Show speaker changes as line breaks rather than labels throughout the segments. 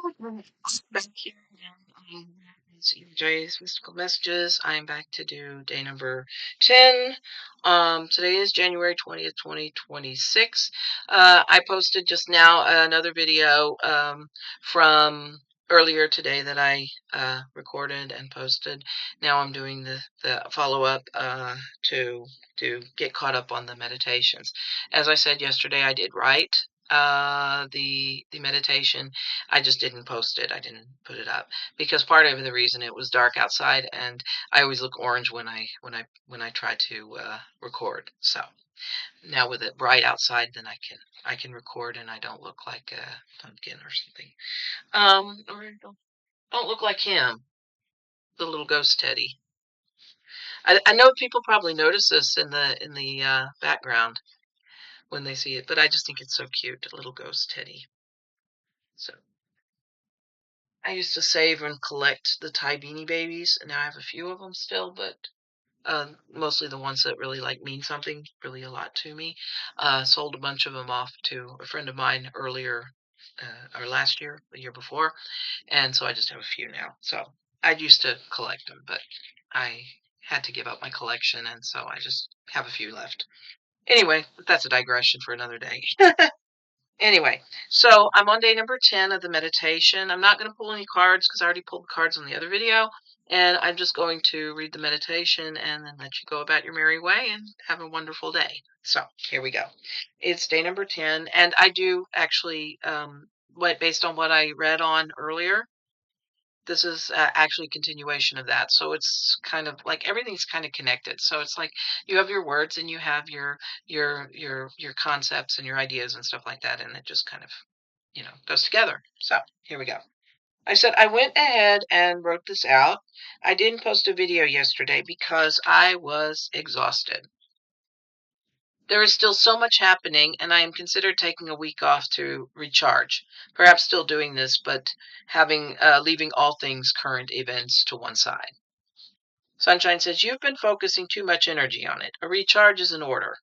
Back here again. It's EJ's Mystical Messages. I'm back to do day number 10. Today is January 20th, 2026. I posted just now another video from earlier today that I recorded and posted. Now I'm doing the follow-up to get caught up on the meditations. As I said yesterday, I did write the meditation. I just didn't post it. I didn't put it up because part of the reason it was dark outside, and I always look orange when I try to record. So now with it bright outside, then I can record and I don't look like a pumpkin or something. Or don't look like him, the little ghost teddy. I know people probably notice this in the background when they see it, but I just think it's so cute, a little ghost teddy. So I used to save and collect the Ty Beanie Babies, and now I have a few of them still, but mostly the ones that really mean something, really a lot to me. Sold a bunch of them off to a friend of mine earlier, or last year, the year before, and so I just have a few now. So I used to collect them, but I had to give up my collection, and so I just have a few left. Anyway, that's a digression for another day. Anyway, so I'm on day number 10 of the meditation. I'm not going to pull any cards because I already pulled the cards on the other video. And I'm just going to read the meditation and then let you go about your merry way and have a wonderful day. So here we go. It's day number 10. And I do actually, based on what I read on earlier, this is actually a continuation of that. So it's kind of like everything's kind of connected. So it's like you have your words and you have your concepts and your ideas and stuff like that, and it just kind of goes together. So here we go. I said I went ahead and wrote this out. I didn't post a video yesterday because I was exhausted. There is still so much happening, and I am considered taking a week off to recharge. Perhaps still doing this, but leaving all things current events to one side. Sunshine says, you've been focusing too much energy on it. A recharge is in order.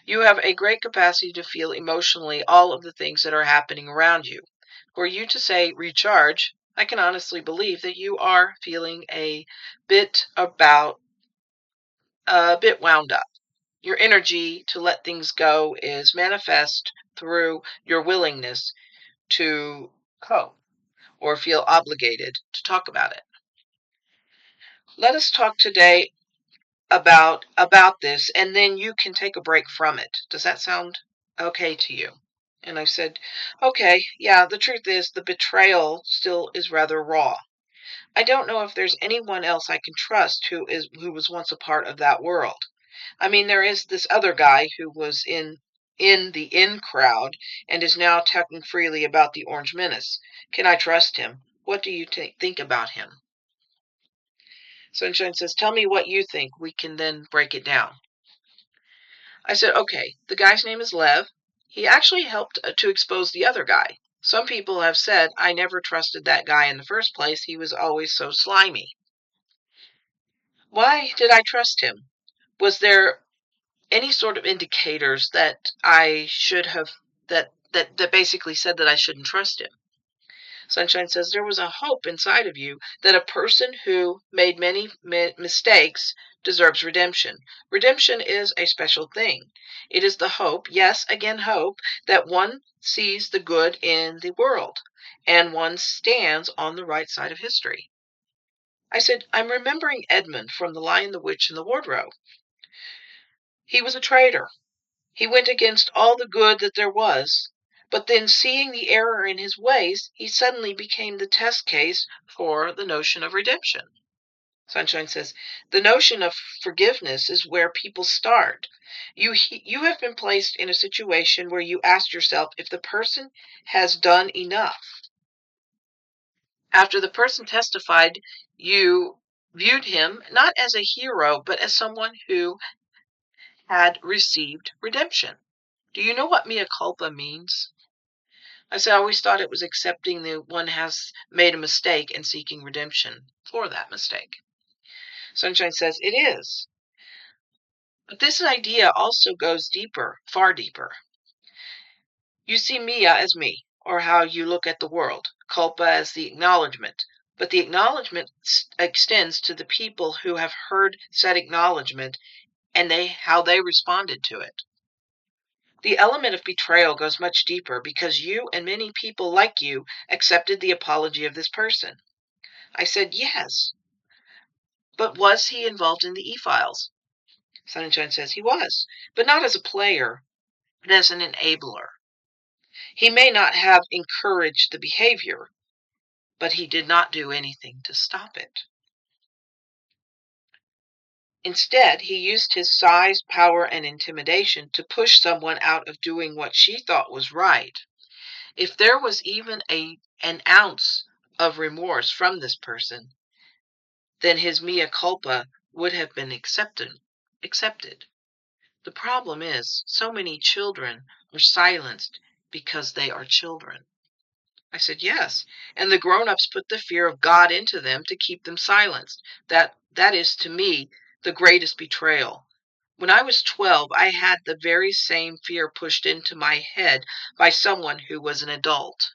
You have a great capacity to feel emotionally all of the things that are happening around you. For you to say recharge, I can honestly believe that you are feeling a bit wound up. Your energy to let things go is manifest through your willingness to cope or feel obligated to talk about it. Let us talk today about this, and then you can take a break from it. Does that sound okay to you? And I said, okay, yeah, the truth is the betrayal still is rather raw. I don't know if there's anyone else I can trust who was once a part of that world. I mean, there is this other guy who was in the in crowd and is now talking freely about the Orange Menace. Can I trust him? What do you think about him? Sunshine says, tell me what you think. We can then break it down. I said, okay, the guy's name is Lev. He actually helped to expose the other guy. Some people have said I never trusted that guy in the first place. He was always so slimy. Why did I trust him? Was there any sort of indicators that I should have that basically said that I shouldn't trust him? Sunshine says there was a hope inside of you that a person who made many mistakes deserves redemption. Redemption is a special thing. It is the hope, yes, again hope, that one sees the good in the world and one stands on the right side of history. I said, I'm remembering Edmund from The Lion, the Witch, and the Wardrobe. He was a traitor. He went against all the good that there was, but then seeing the error in his ways, he suddenly became the test case for the notion of redemption. Sunshine says, the notion of forgiveness is where people start. You have been placed in a situation where you asked yourself if the person has done enough. After the person testified, you viewed him not as a hero, but as someone who had received redemption. Do you know what mea culpa means? I said I always thought it was accepting that one has made a mistake and seeking redemption for that mistake. Sunshine says it is. But this idea also goes deeper, far deeper. You see Mia as me, or how you look at the world. culpa as the acknowledgement, but the acknowledgement extends to the people who have heard said acknowledgement and how they responded to it. The element of betrayal goes much deeper because you and many people like you accepted the apology of this person. I said, yes, but was he involved in the e-files? Sunshine says he was, but not as a player, but as an enabler. He may not have encouraged the behavior, but he did not do anything to stop it. Instead, he used his size, power, and intimidation to push someone out of doing what she thought was right. If there was even an ounce of remorse from this person, then his mea culpa would have been accepted. The problem is, so many children are silenced because they are children. I said, yes, and the grown-ups put the fear of God into them to keep them silenced. That is, to me, the greatest betrayal. When I was 12, I had the very same fear pushed into my head by someone who was an adult.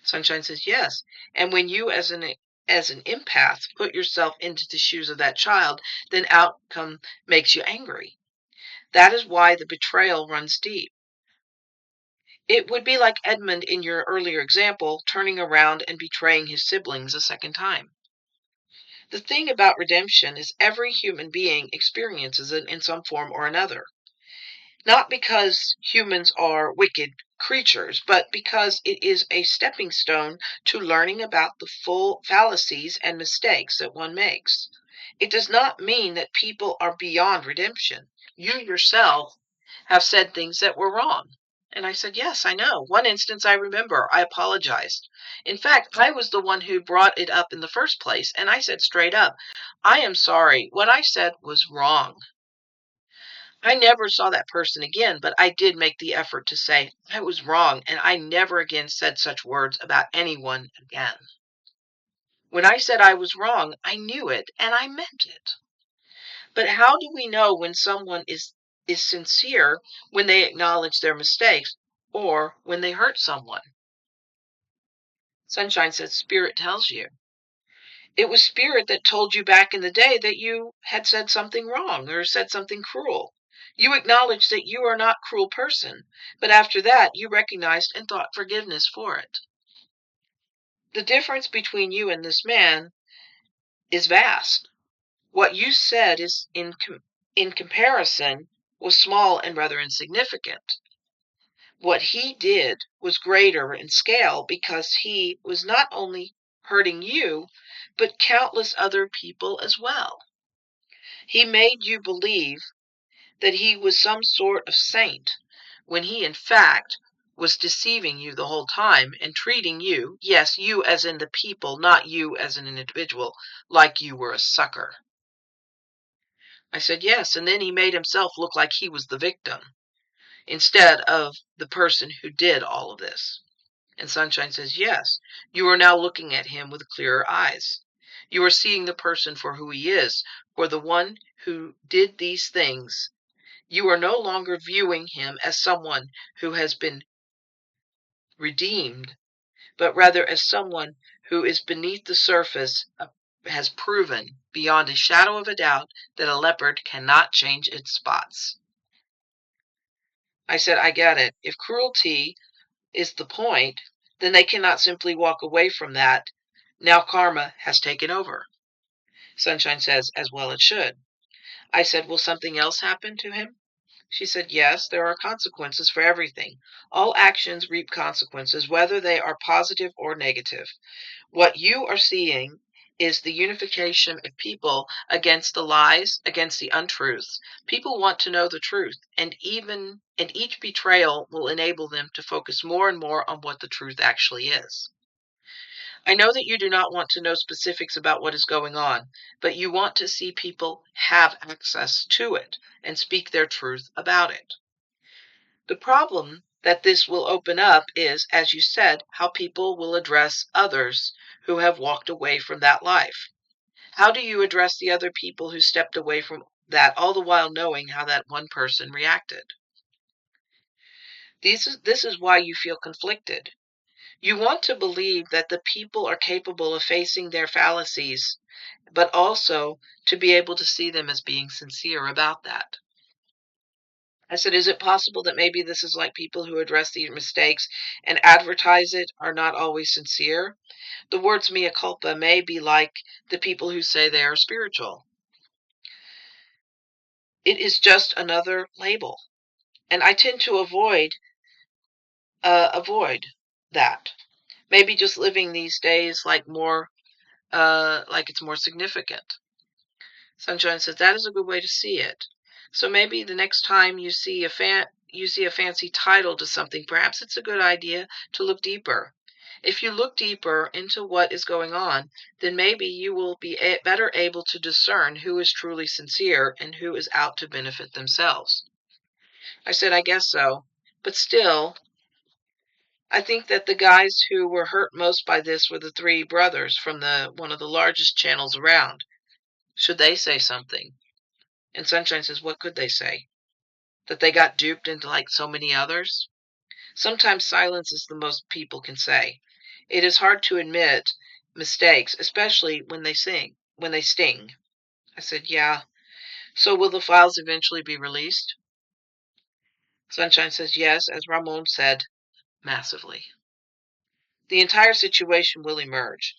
Sunshine says, yes, and when you as an empath put yourself into the shoes of that child, then outcome makes you angry. That is why the betrayal runs deep. It would be like Edmund in your earlier example, turning around and betraying his siblings a second time. The thing about redemption is every human being experiences it in some form or another. Not because humans are wicked creatures, but because it is a stepping stone to learning about the full fallacies and mistakes that one makes. It does not mean that people are beyond redemption. You yourself have said things that were wrong. And I said, yes, I know. One instance I remember, I apologized. In fact, I was the one who brought it up in the first place, and I said straight up, I am sorry. What I said was wrong. I never saw that person again, but I did make the effort to say I was wrong, and I never again said such words about anyone again. When I said I was wrong, I knew it, and I meant it. But how do we know when someone is sincere when they acknowledge their mistakes or when they hurt someone? Sunshine says Spirit tells you. It was Spirit that told you back in the day that you had said something wrong or said something cruel. You acknowledged that you are not a cruel person, but after that you recognized and sought forgiveness for it. The difference between you and this man is vast. What you said is in comparison was small and rather insignificant. What he did was greater in scale because he was not only hurting you, but countless other people as well. He made you believe that he was some sort of saint, when he in fact was deceiving you the whole time and treating you, yes, you as in the people, not you as an individual, like you were a sucker. I said, yes, and then he made himself look like he was the victim, instead of the person who did all of this. And Sunshine says, yes, you are now looking at him with clearer eyes. You are seeing the person for who he is, for the one who did these things. You are no longer viewing him as someone who has been redeemed, but rather as someone who is beneath the surface, has proven beyond a shadow of a doubt that a leopard cannot change its spots. I said, I get it. If cruelty is the point, then they cannot simply walk away from that. Now karma has taken over. Sunshine says, as well it should. I said, will something else happen to him? She said, yes, there are consequences for everything. All actions reap consequences, whether they are positive or negative. What you are seeing is the unification of people against the lies, against the untruths. People want to know the truth, and each betrayal will enable them to focus more and more on what the truth actually is. I know that you do not want to know specifics about what is going on, but you want to see people have access to it and speak their truth about it. The problem that this will open up is, as you said, how people will address others who have walked away from that life. How do you address the other people who stepped away from that, all the while knowing how that one person reacted? This is why you feel conflicted. You want to believe that the people are capable of facing their fallacies, but also to be able to see them as being sincere about that. I said, is it possible that maybe this is like people who address these mistakes and advertise it are not always sincere? The words mea culpa may be like the people who say they are spiritual. It is just another label. And I tend to avoid that. Maybe just living these days like it's more significant. Sunshine says that is a good way to see it. So maybe the next time you see a fancy title to something, perhaps it's a good idea to look deeper. If you look deeper into what is going on, then maybe you will be better able to discern who is truly sincere and who is out to benefit themselves. I said, I guess so. But still, I think that the guys who were hurt most by this were the three brothers from one of the largest channels around. Should they say something? And Sunshine says, what could they say? That they got duped into like so many others? Sometimes silence is the most people can say. It is hard to admit mistakes, especially when they sting. I said, yeah. So will the files eventually be released? Sunshine says, yes, as Ramon said, massively. The entire situation will emerge.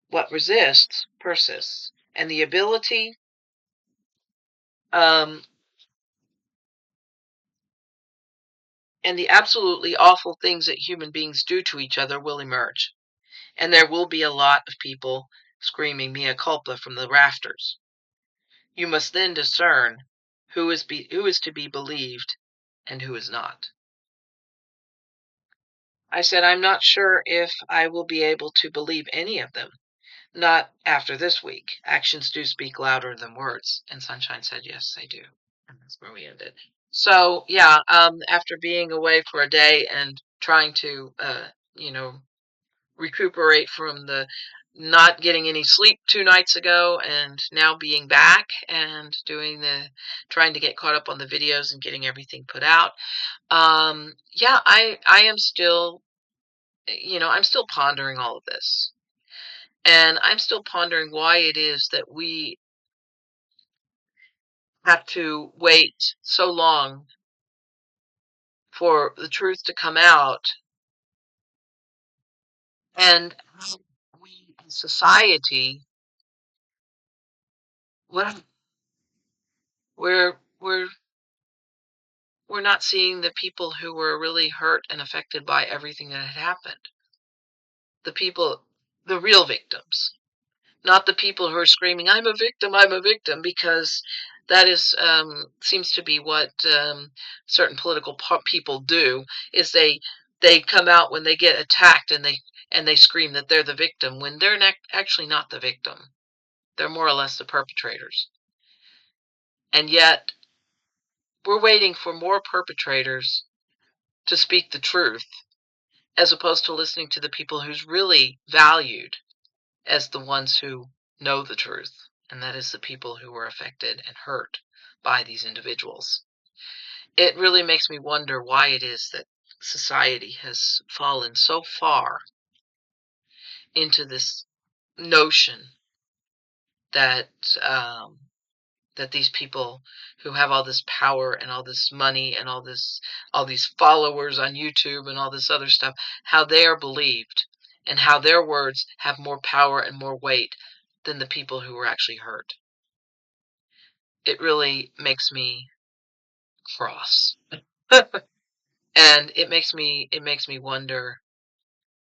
What resists persists. And the ability um, and the absolutely awful things that human beings do to each other will emerge. And there will be a lot of people screaming mea culpa from the rafters. You must then discern who is to be believed and who is not. I said, I'm not sure if I will be able to believe any of them. Not after this week. Actions do speak louder than words. And Sunshine said, yes, they do. And that's where we ended. So, yeah, after being away for a day and trying to, recuperate from the not getting any sleep 2 nights ago and now being back and trying to get caught up on the videos and getting everything put out. Yeah, I am still, I'm still pondering all of this. And I'm still pondering why it is that we have to wait so long for the truth to come out, and how we as society, well, we're we're not seeing the people who were really hurt and affected by everything that had happened. The people, the real victims, not the people who are screaming, I'm a victim," because that is seems to be what certain political people do. Is they come out when they get attacked and they scream that they're the victim when they're actually not the victim. They're more or less the perpetrators. And yet we're waiting for more perpetrators to speak the truth, as opposed to listening to the people who's really valued as the ones who know the truth, and that is the people who were affected and hurt by these individuals. It really makes me wonder why it is that society has fallen so far into this notion that that these people who have all this power and all this money and all these followers on YouTube and all this other stuff, how they are believed and how their words have more power and more weight than the people who were actually hurt. It really makes me cross. And it makes me wonder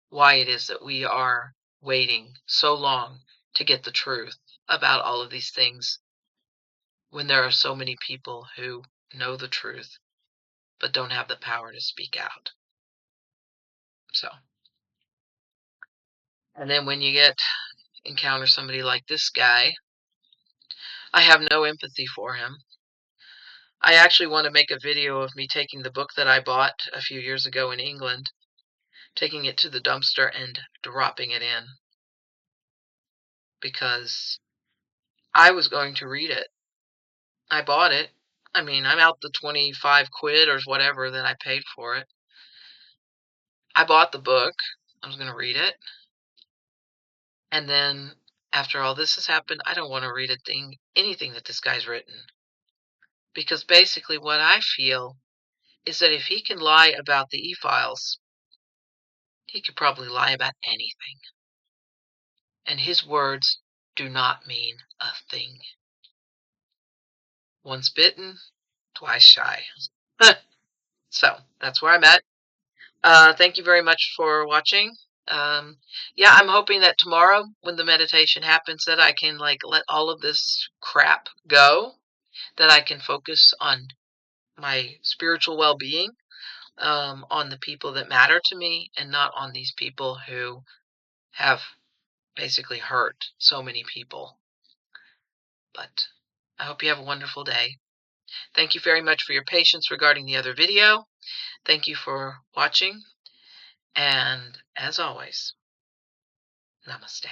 why it is that we are waiting so long to get the truth about all of these things when there are so many people who know the truth but don't have the power to speak out. So, and then when you encounter somebody like this guy, I have no empathy for him. I actually want to make a video of me taking the book that I bought a few years ago in England, taking it to the dumpster and dropping it in, because I was going to read it. I bought it. I mean, I'm out the 25 quid or whatever that I paid for it. I bought the book. I was going to read it. And then after all this has happened, I don't want to read anything that this guy's written. Because basically what I feel is that if he can lie about the e-files, he could probably lie about anything. And his words do not mean a thing. Once bitten, twice shy. So that's where I'm at. Thank you very much for watching. Yeah, I'm hoping that tomorrow when the meditation happens that I can like let all of this crap go, that I can focus on my spiritual well-being, on the people that matter to me and not on these people who have basically hurt so many people. But I hope you have a wonderful day. Thank you very much for your patience regarding the other video. Thank you for watching. And as always, namaste.